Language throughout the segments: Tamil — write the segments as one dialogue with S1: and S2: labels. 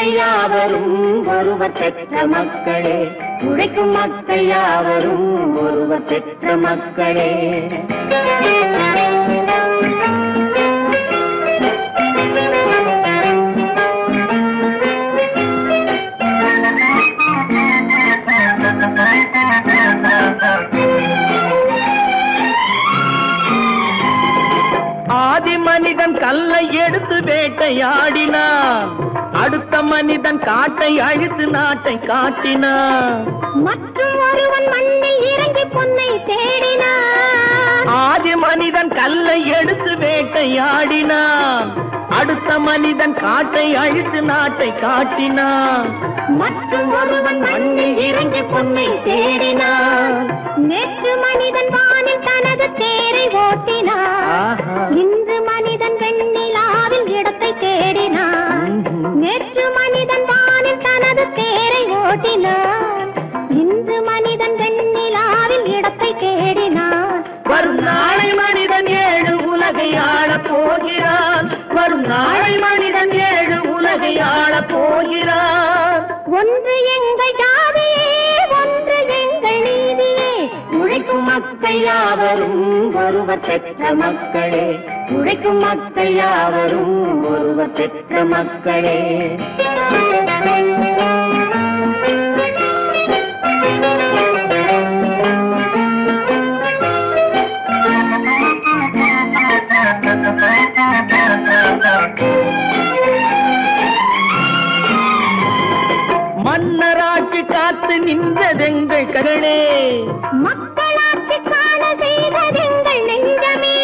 S1: மக்கள் யாவரும் ஒருவர் பெற்ற மக்களே, உழைக்கும் மக்கள் யாவரும் ஒருவர் பெற்ற மக்களே.
S2: ஆதி மனிதன் கல்லை எடுத்து வேட்டையாடினான், அடுத்த மனிதன் காட்டை அழித்து நாட்டை காட்டினான்.
S1: மற்றும் ஒருவன் மண்ணில் இறங்கி பொன்னை தேடினான்.
S2: ஆதி மனிதன் கல்லை எடுத்து வேட்டையாடினான், அடுத்த மனிதன் காட்டை அழித்து நாட்டை காட்டினான்.
S1: மற்றும் ஒருவன் மண்ணில் இறங்கி பொன்னை தேடினான். நேற்று மனிதன் வானில் தனது தேரை ஓட்டினான், இன்று மனிதன் வெண்ணிலாவில் இடத்தை தேடினான். நேற்று மனிதன் வானில் தனது தேரை ஓட்டினான், இன்று மனிதன் வெண்ணிலாவில் இடத்தை தேடினான்.
S2: வரும் நாளை மனிதன் 7 உலகை ஆளப் போகிறான், வரும் நாளை மனிதன் 7 உலகை ஆளப் போகிறான்.
S1: ஒன்று எங்கள் ஜாதியே, ஒன்று எங்கள் நீதியே, உழைக்கும் மக்கள் யாவரும் ஒருவர் பெற்ற மக்களே, உழைக்கும் மக்கள் யாவரும் ஒருவர் பெற்ற மக்களே.
S2: மன்னராட்சி காத்து நின்றதெங்கள் கரணே,
S1: மக்களாட்சி காண செய்ததெங்கள் நெஞ்சமே.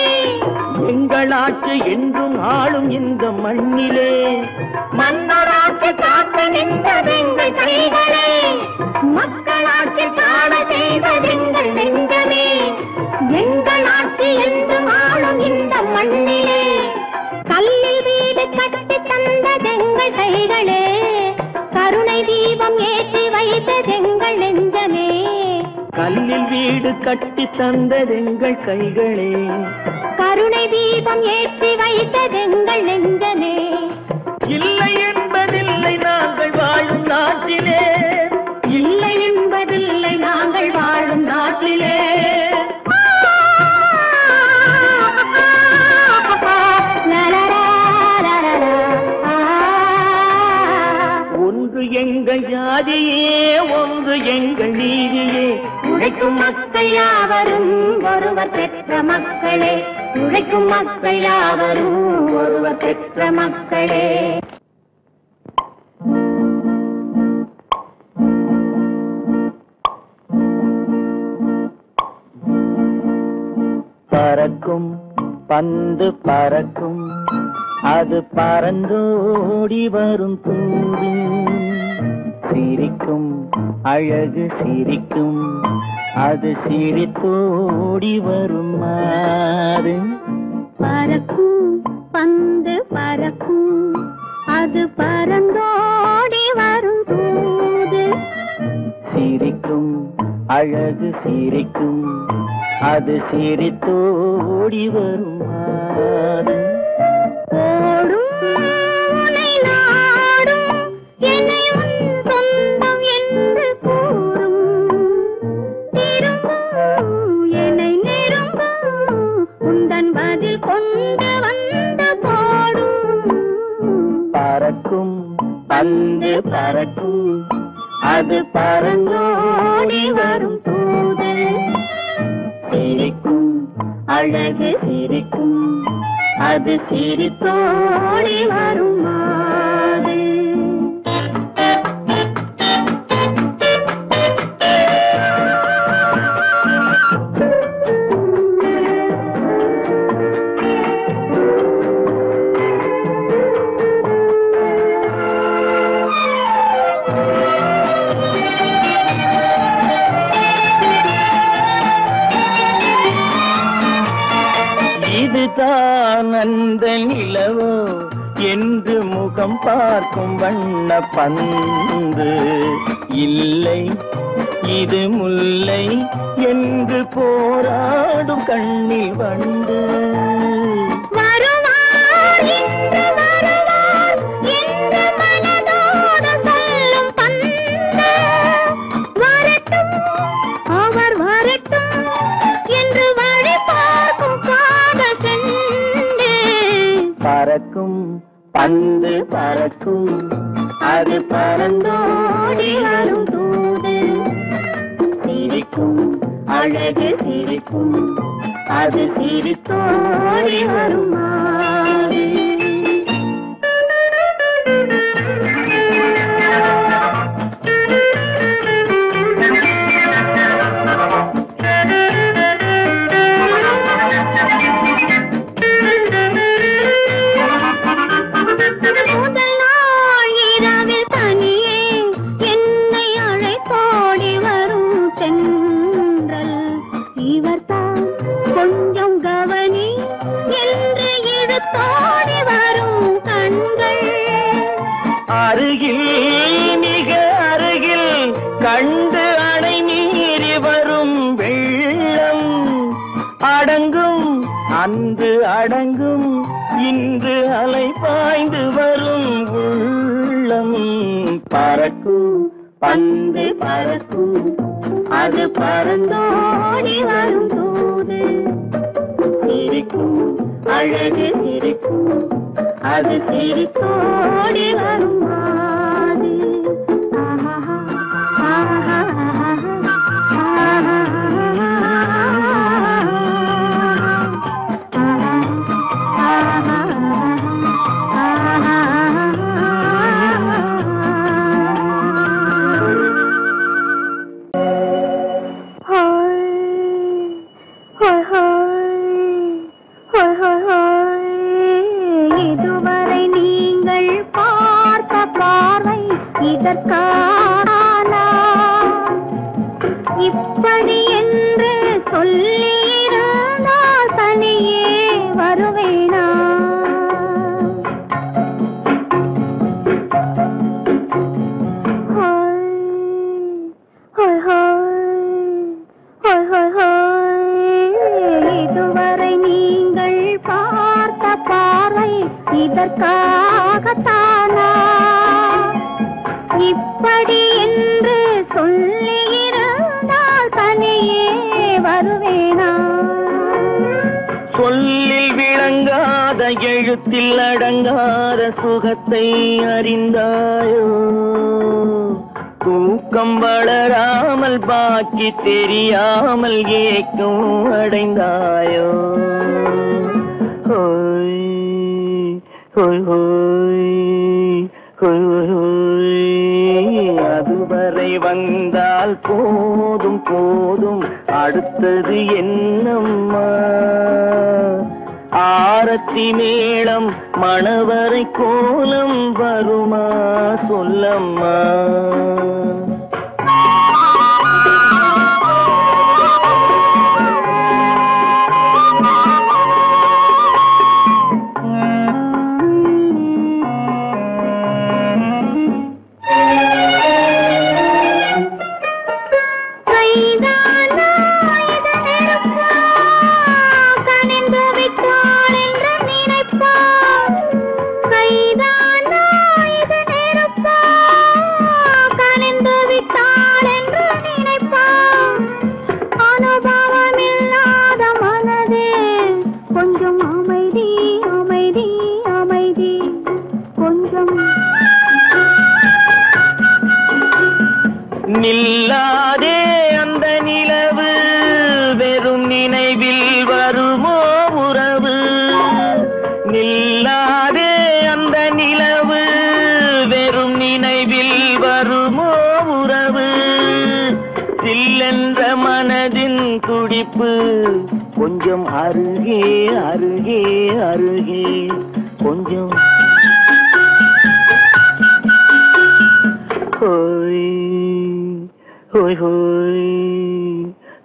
S2: எங்களாட்சி என்றும் ஆளும் இந்த மண்ணிலே,
S1: மன்னராட்சி காத்து நின்றதெங்கள் கைகளே, மக்களாட்சி காண செய்ததெங்கள் நெஞ்சமே. எங்களாட்சி என்றும் ஆளும் இந்த மண்ணிலே, கல்லில் வீடு கட்டி தந்ததெங்கள் கைகளே, கருணை தீபம் ஏற்றி வைத்ததெங்கள் நெஞ்சமே.
S2: கல்லில் வீடு கட்டி தந்ததெங்கள் கைகளே,
S1: கருணை தீபம் ஏற்றி வைத்ததெங்கள் நெஞ்சமே.
S2: இல்லை என்பதில்லை நாங்கள் வாழும் நாட்டிலே,
S1: இல்லை என்பதில்லை நாங்கள் வாழும் நாட்டிலே.
S2: ஒன்று எங்கள் ஜாதியே, ஒன்று எங்கள் நீதியே,
S1: உழைக்கும் மக்கள் யாவரும் ஒருவர் பெற்ற மக்களே, உழைக்கும் மக்கள் யாவரும் ஒருவர் பெற்ற மக்களே.
S2: பறக்கும் பந்து பறக்கும், அது பறந்தோடி வரும் தூது, சிரிக்கும் அழகு சிரிக்கும், அது சிரித்தோடி வரும் மாறு.
S1: பறக்கும் பந்து பறக்கும், அது பறந்தோடி வரும் தூது,
S2: சிரிக்கும் அழகு சிரிக்கும், அது சிரித்தோடி வரும் மாறு.
S1: ஓடும் உன்னை நாடும், என்னை உன் சொந்தம் என்று கூறும், திரும்பும் என்னை நெருங்கும், உந்தன் பதில் கொண்டு வந்து போடும்.
S2: பறக்கும் பந்து பறக்கும், அது பறந்தோடி வரும் தூது, சிரிக்கும் அழகு சிரிக்கும், அது சிரித்தோடி வரும் மாறு. இதுதான் அந்த நிலவோ என்று முகம் பார்க்கும் வண்ண பந்து, இல்லை இது முல்லை என்று போராடும் கண்ணில் வண்டு.
S1: வருவார் என்று வருவார் என்று மனதோடு பறக்கும் அது பறந்தோடி வரும் தூது சிரிக்கும் அழகு சிரிக்கும் அது சிரித்தோடி வரும் மாறு
S2: அருகில் மிக அருகில் கண்டு அணை மீறி வரும் வெள்ளம் அடங்கும் அன்று அடங்கும் இன்று அலை பாய்ந்து வரும் உள்ளம்
S1: பறக்கும் பந்து பறக்கும் அது பறந்தோடி வரும் தூது சிரிக்கும் அழகு சிரிக்கும் அது சிரித்தோடி வரும் மாது இதுவரை நீங்கள் பார்த்த பார்வை இதற்கானா இப்படி என்று சொல்லியிருந்தால் தனியே வருவேனா இதுவரை நீங்கள் பார்த்த பார்வை இதற்காகத்தானா இப்படி என்று சொல்லியிருந்தால் தனியே வருவேனா
S2: சொல்லில் விளங்காத எழுத்தில் அடங்காத சுகத்தை அறிந்தாயோ தூக்கம் வளராமல் பாக்கி தெரியாமல் ஏக்கம் அடைந்தாயோ ஹோய் ஹோய் ஹோய் ஹோய் ஹோய் அதுவரை வந்தால் போதும் போதும் அடுத்தது என்னம்மா ஆரத்தி மேளம் மணவரை கோலம் வருமா சொல்லம்மா நில்லாதே அந்த நிலவு வெறும் நினைவில் வருமோ உறவு நில்லாதே அந்த நிலவு வெறும் நினைவில் வருமோ உறவு சில்லென்ற மனதின் துடிப்பு கொஞ்சம் அருகே அருகே அருகே கொஞ்சம் ஹோய் ஹோய் ஹோய்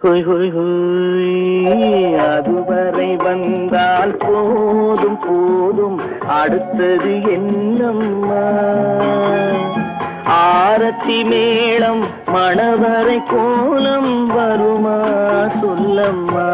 S2: ஹோய் ஹோய் ஹோய் அதுவரை வந்தால் போதும் போதும் அடுத்தது என்னம்மா ஆரத்தி மேளம் மணவரை கோலம் வருமா சொல்லம்மா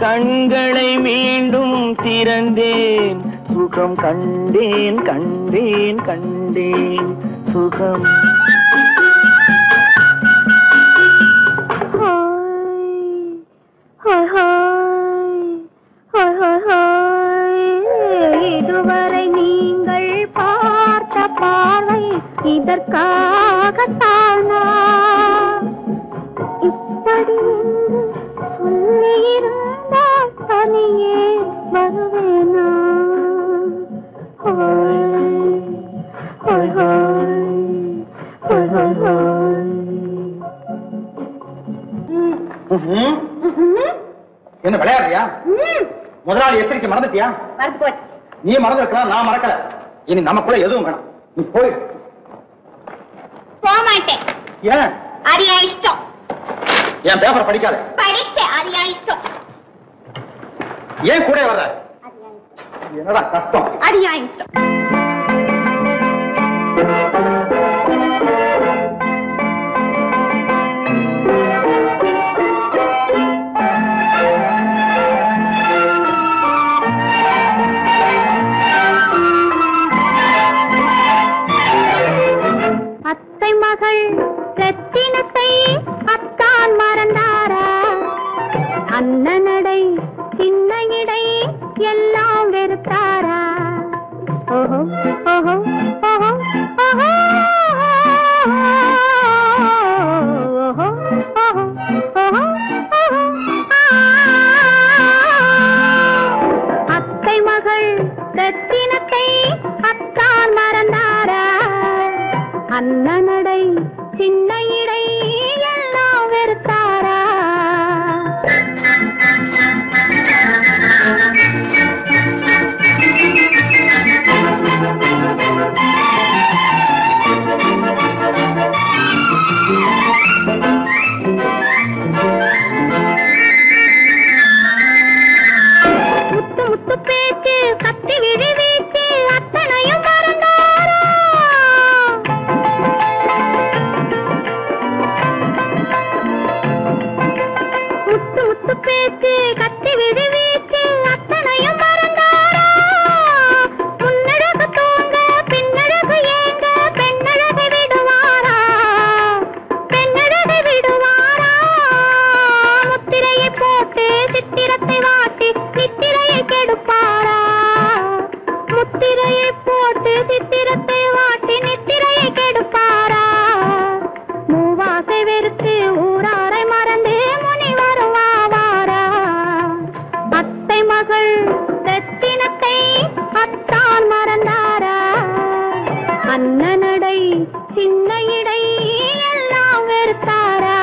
S2: கண்களை மீண்டும் திறந்தேன் சுகம் கண்டேன் கண்டேன் கண்டேன் சுகம்
S1: இதுவரை நீங்கள் பார்த்த பார்வை இதற்காகத்தானா இப்படி சொல்லியிருந்தால் தனியே வருவேனா
S3: என்ன விளையாடுறியா? முதலாளி எச்சரிக்கை மறந்துட்டியா? நீ மறந்துருக்கலாம், நான் மறக்கல. இனி நமக்குள்ள எதுவும் வேணாம், நீ போய்.
S1: போக மாட்டேன்.
S3: ஏன்?
S1: அது என் இஷ்டம்.
S3: என் பேப்பர் படிக்காத.
S1: படித்தேன், அது என் இஷ்டம்.
S3: ஏன் கூட வர்ற? என்னடா கஷ்டம்?
S1: அது என் இஷ்டம். மகள் ரத்தினத்தை அத்தான் மறந்தாரா அண்ணனடை சின்ன இடை எல்லாம் வெறுத்தாரா ஓஹோ ஓஹோ ஓஹோ ஓஹோ ஓஹோ ஓஹோ அத்தை மகள் ரத்தினத்தை அத்தான் மறந்தாரா அண்ணனடை சின்ன இடை எல்லாம் வெறுத்தாரா முத்து முத்து பேச்சு கத்தி விழி வீச்சு அத்தனையும் மறந்தாரா முத்து முத்து பேச்சு கத்தி விழி வீச்சு அத்தனையும் மறந்தாரா முன்னழகு தூங்க பின்னழகு ஏங்க பெண்ணழகு விடுவாரா பெண்ணழகு விடுவாரா முத்திரையை போட்டு சித்திரத்தை வாட்டி நித்திரையை கெடுப்பாரா முத்திரையை போட்டு சித்திரத்தை வாட்டி நித்திரையை கெடுப்பாரா மூவாசை வெறுத்து ஊராரை மறந்து முனி வருவாரா அத்தை மகள் ரத்தினத்தை அத்தான் மறந்தாரா அண்ணனடை சின்ன இடை எல்லாம் வெறுத்தாரா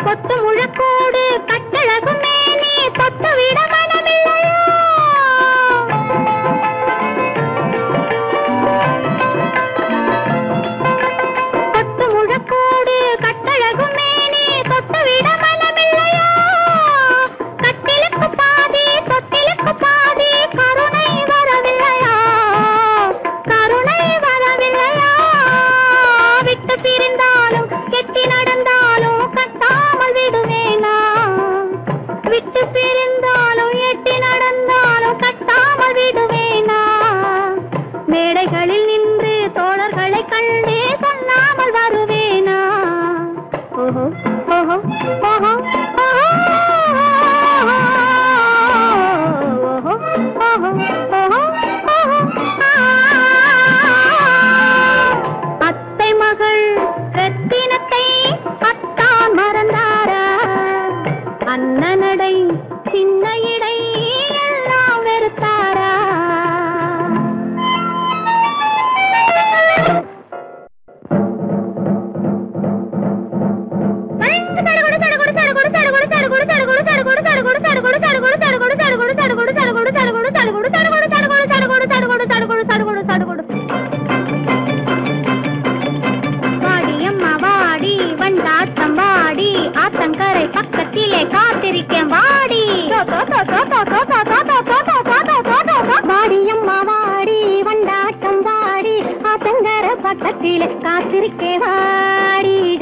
S1: கொத்து முழக்கோடு கட்டழகு மேனி தொட்டு விட மனமில்லையோ கொத்து முழக்கோடு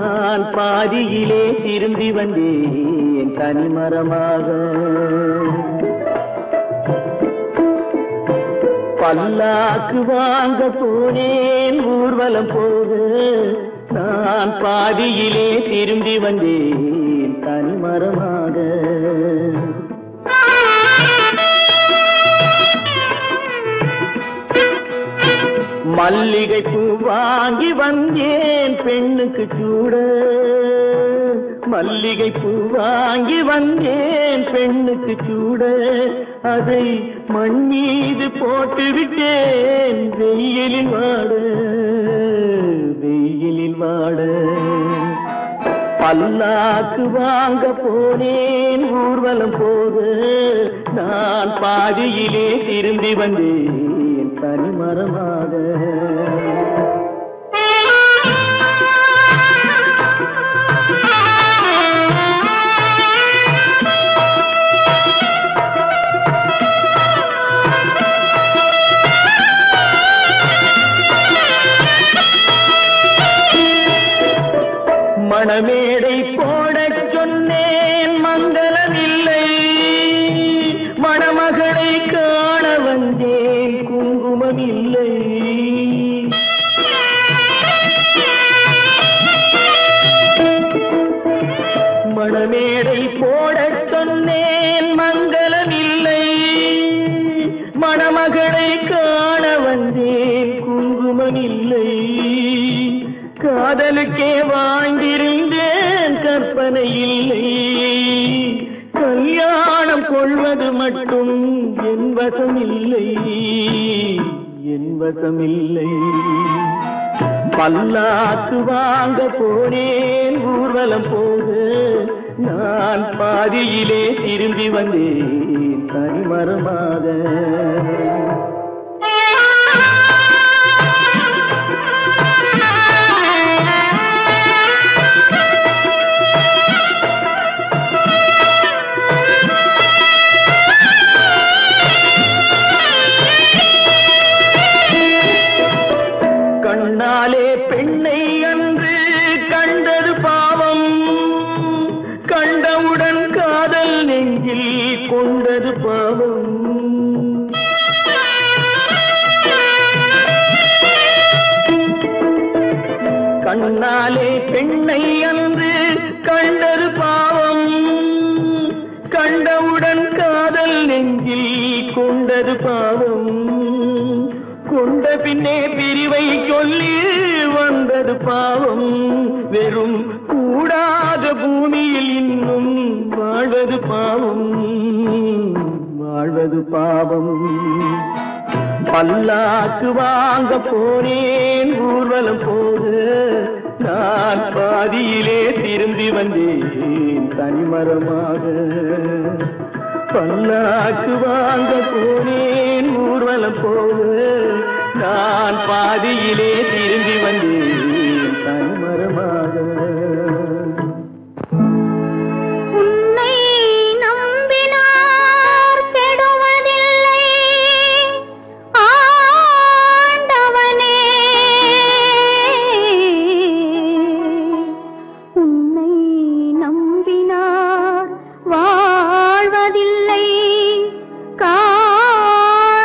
S2: நான் பாதியிலே திரும்பி வந்தேன் தனிமரமாக. பல்லாக்கு வாங்க போனேன் ஊர்வலம் போக, நான் பாதியிலே திரும்பி வந்தேன் தனிமரமாக. மல்லிகை பூ வாங்கி வந்தேன் பெண்ணுக்கு சூட, மல்லிகை பூ வாங்கி வந்தேன் பெண்ணுக்கு சூட, அதை மண் மீது போட்டு விட்டேன் வெயிலில் வாட, வெயிலில் வாட. பல்லாக்கு வாங்க போனேன் ஊர்வலம் போக, நான் பாதியிலே திரும்பி வந்தேன் தனிமரமாக. மணமேடை போடச் சொன்னேன் மங்களமில்லை, மணமகளை காண வந்தேன் குங்குமமில்லை. மணமேடை போடச் சொன்னேன் மங்களமில்லை, மணமகளை காண வந்தேன் குங்குமமில்லை. காதலுக்கே வாழ்ந்திருந்தேன் கற்பனை இல்லை, கல்யாணம் கொள்வது மட்டும் என் வசமில்லை, என் வசமில்லை. பல்லாக்கு வாங்க போனேன் ஊர்வலம் போக, நான் பாதியிலே திரும்பி வந்தேன் தனிமரமாக. கண்ணாலே பெண்ணை அன்று கண்டது பாவம், கண்டவுடன் காதல் நெஞ்சில் கொண்டது பாவம். கண்ணாலே பெண்ணை அன்று கண்டது பாவம், கண்டவுடன் காதல் நெஞ்சில் கொண்டது பாவம். கொண்ட பின்னே பிரிவை சொல்லி வந்தது பாவம், வெறும் கூடாத பூமியில் இன்னும் வாழ்வது பாவம், வாழ்வது பாவம். பல்லாக்கு வாங்க போனேன் ஊர்வலம் போக, நான் பாதியிலே திரும்பி வந்தேன் தனிமரமாக. பல்லாக்கு வாங்க போனேன் ஊர்வலம் போக, நான் பாதியிலே திரும்பி வந்தேன் தனிமரமாக.
S1: உன்னை நம்பினார் கெடுவதில்லை ஆண்டவனே, உன்னை நம்பினார் வாழ்வதில்லை காதலனே.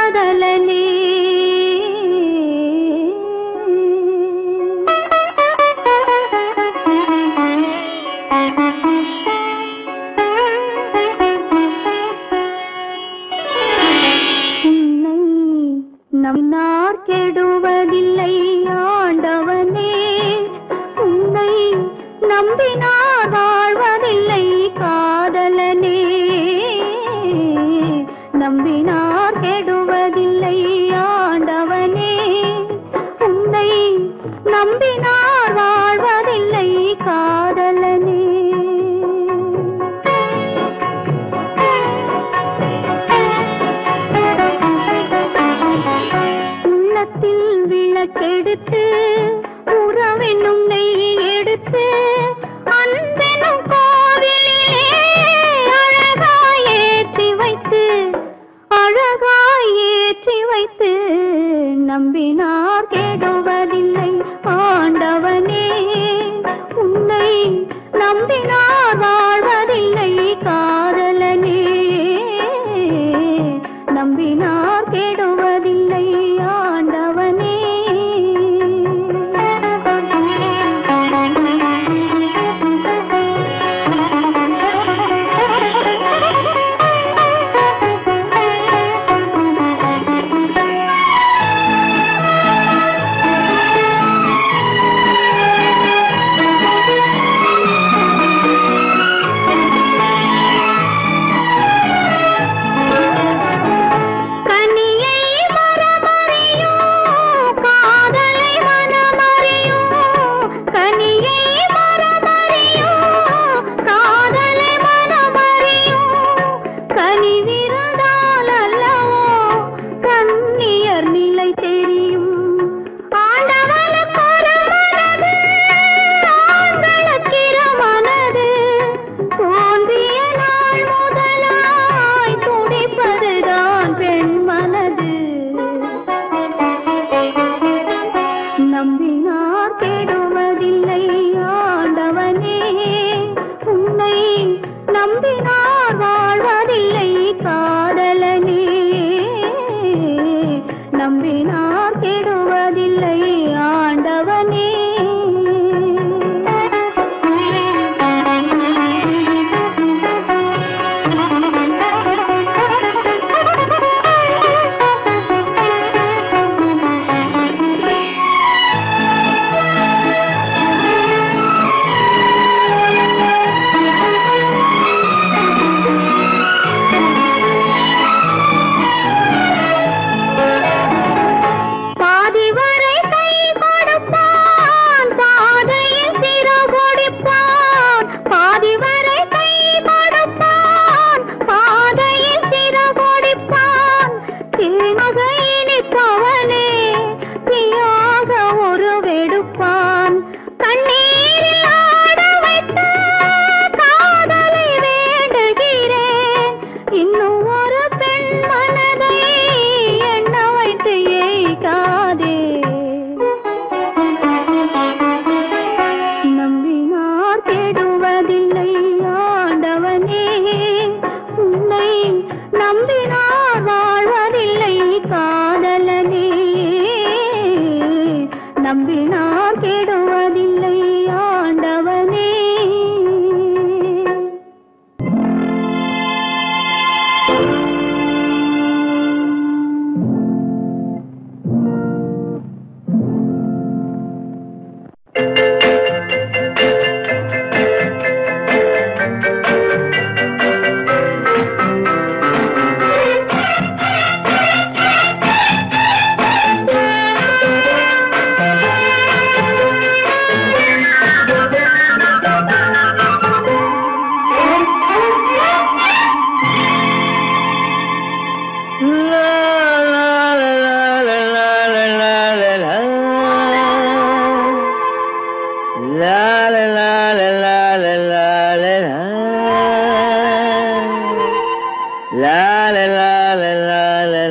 S2: லா லா லா லா லா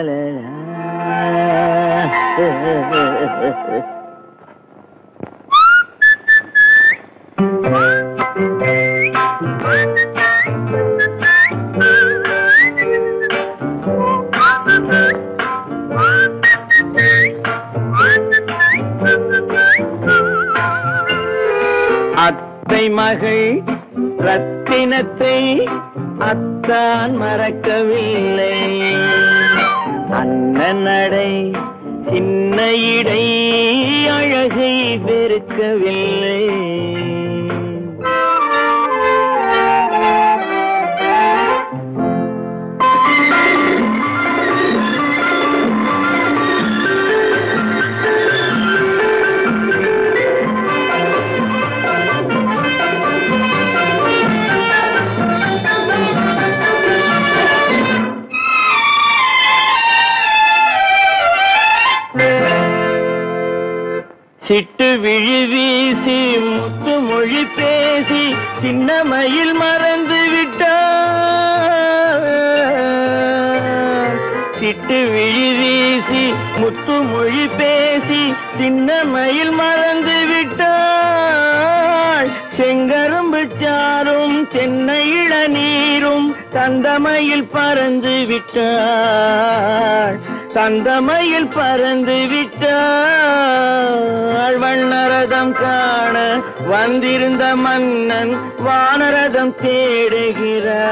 S2: லா லா. அத்தை மகள் ரத்தினத்தை அத்தான் மறக்கவில்லை. அண்ணன் நடை சின்ன இடை அழகை வெறுக்கவில்லை. சிட்டு விழி வீசி முத்து மொழி பேசி சின்ன மயில் மறந்து விட்டார். சிட்டு விழி வீசி முத்து மொழி பேசி சின்ன மயில் மறந்து விட்டாள். செங்கரும்பு சாரும் தென்னை இளநீரும் தந்தமயில் பறந்து விட்டாள். தந்தமயில் பறந்து விட்டாள். வண்ணரதம் காண வந்திருந்த மன்னன் வானரதம் தேடுகிறான்.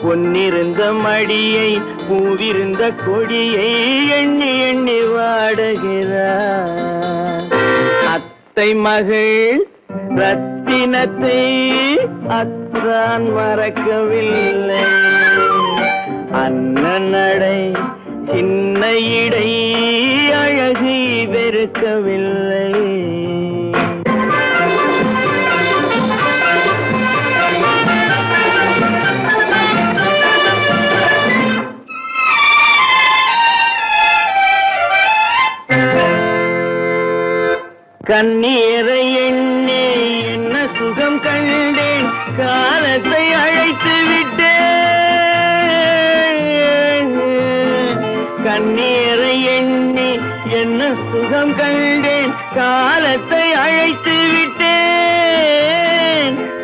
S2: பொன்னிருந்த மடியை பூவிருந்த கொடியை எண்ணி எண்ணி வாடுகிறான். அத்தை மகள் ரத்தினத்தை அத்தான் மறக்கவில்லை. அண்ணன் நடை சின்ன இடை அழகை வெறுக்கவில்லை. கண்ணீரை எண்ணி என்ன சுகம் கண்டேன், காலத்தை அழைத்து விட்டேன். கண்ணீரை எண்ணி என்ன சுகம் கண்டேன், காலத்தை அழைத்து விட்டேன்.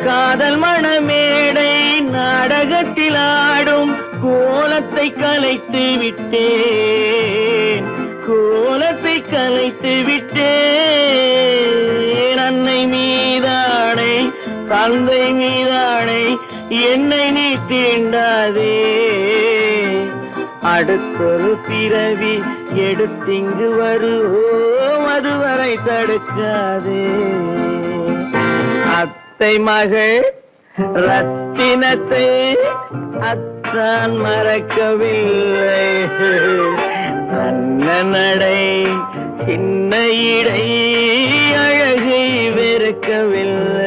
S2: காதல் மணமேடை நாடகத்தில் ஆடும் கோலத்தை கலைத்து விட்டேன். கோலத்தை கலைத்து விட்டேன். அன்னை மீதானை தந்தை மீதானை என்னை நீ தீண்டாதே. அடுத்தொரு பிறவி எடுத்திங்கு வருவோம், அதுவரை தடுக்காதே. அத்தை மகள் ரத்தினத்தை அத்தான் மறக்கவில்லை. அண்ணன் நடை சின்ன இடை அழகை வெறுக்கவில்லை.